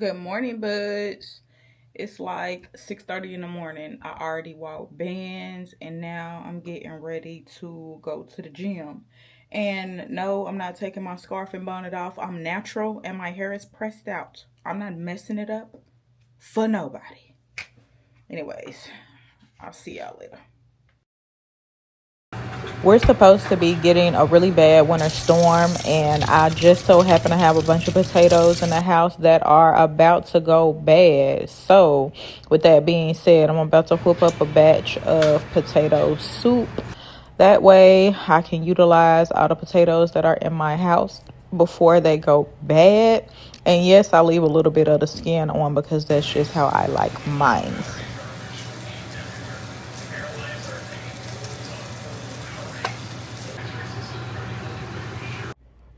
Good morning, buds. It's like 6:30 in the morning. I already walked bands and now I'm getting ready to go to the gym. And no, I'm not taking my scarf and bonnet off. I'm natural and my hair is pressed out. I'm not messing it up for nobody. Anyways, I'll see y'all later. We're supposed to be getting a really bad winter storm, and I just so happen to have a bunch of potatoes in the house that are about to go bad. So, with that being said, I'm about to whip up a batch of potato soup. That way, I can utilize all the potatoes that are in my house before they go bad. And yes, I leave a little bit of the skin on because that's just how I like mine.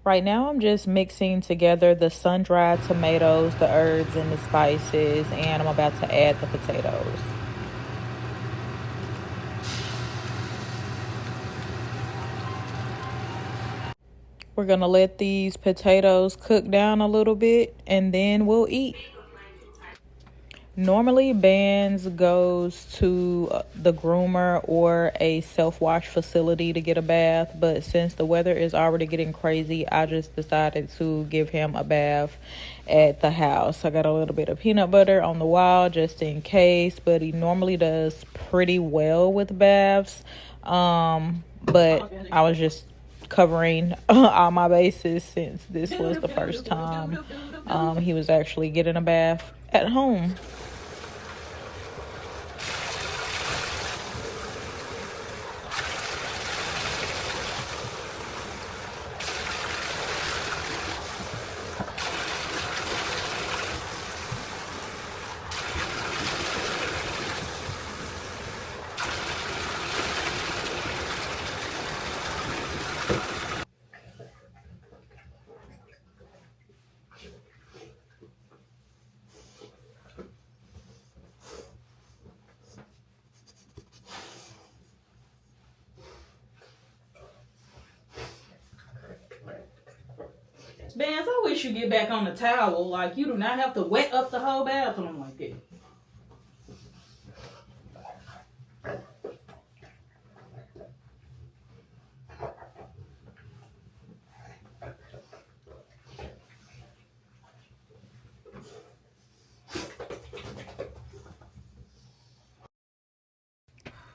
Right now, I'm just mixing together the sun-dried tomatoes, the herbs, and the spices, and I'm about to add the potatoes. We're going to let these potatoes cook down a little bit, and then we'll eat. Normally, Bands goes to the groomer or a self-wash facility to get a bath, but since the weather is already getting crazy, I just decided to give him a bath at the house. I got a little bit of peanut butter on the wall just in case, but he normally does pretty well with baths. But I was just covering all my bases since this was the first time he was actually getting a bath at home. Vance, I wish you get back on the towel. Like, you do not have to wet up the whole bathroom like that.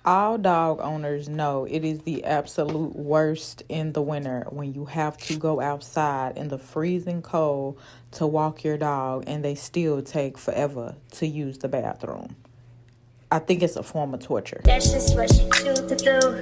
All dog owners know it is the absolute worst in the winter when you have to go outside in the freezing cold to walk your dog and they still take forever to use the bathroom. I think it's a form of torture. That's just what you choose to do.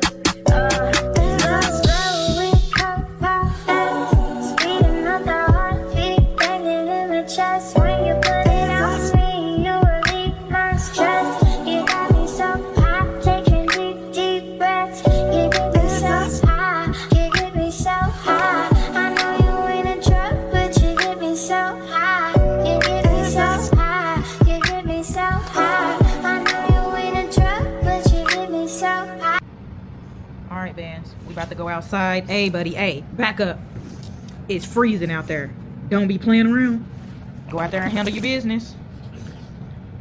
We about to go outside. Hey, buddy. Hey, back up. It's freezing out there. Don't be playing around. Go out there and handle your business.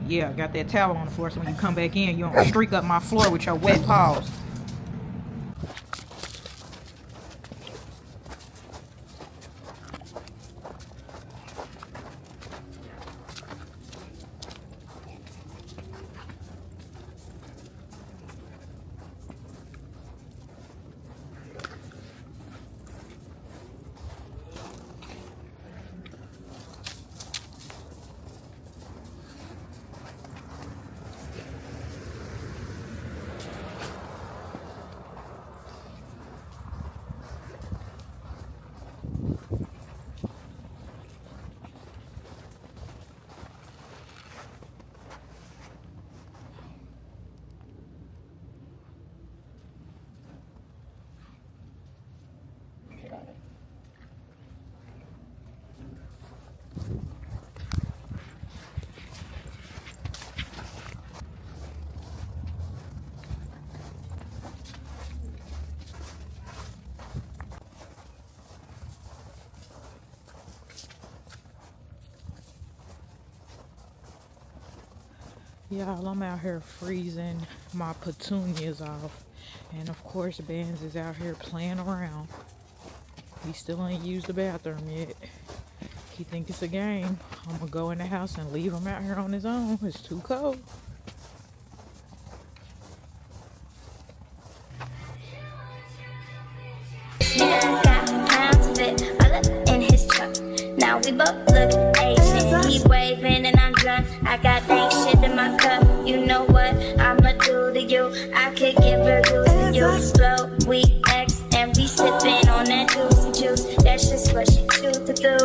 Yeah, got that towel on the floor so when you come back in, you don't streak up my floor with your wet paws. Y'all, I'm out here freezing my petunias off. And of course, Benz is out here playing around. He still ain't used the bathroom yet. He think it's a game. I'm gonna go in the house and leave him out here on his own. It's too cold. Now we both look Asian. He waving and I'm drunk. I got dang shit in my cup. You know what I'ma do to you? I could give reviews to you. Slow, we X and we sipping on that juicy juice. That's just what she choose to do.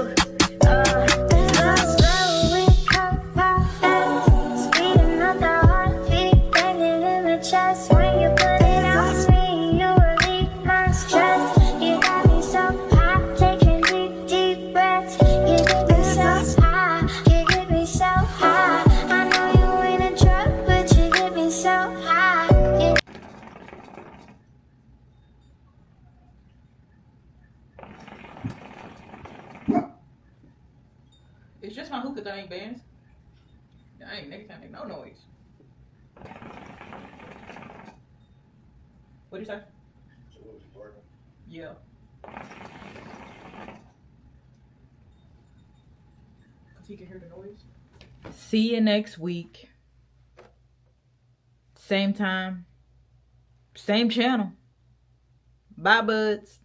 Slow, we come fast. Speed another heartbeat. Banging in the chest. When you put it on me, you relieve my stress. You got me so hot, taking deep breaths. You get me so high, you get me so high. I know you ain't a drug, but you get me so high. It's just my hookah thing, Benz. Dang, nigga can't make no noise. What'd you say? Yeah. Cause he can hear the noise. See you next week. Same time. Same channel. Bye, buds.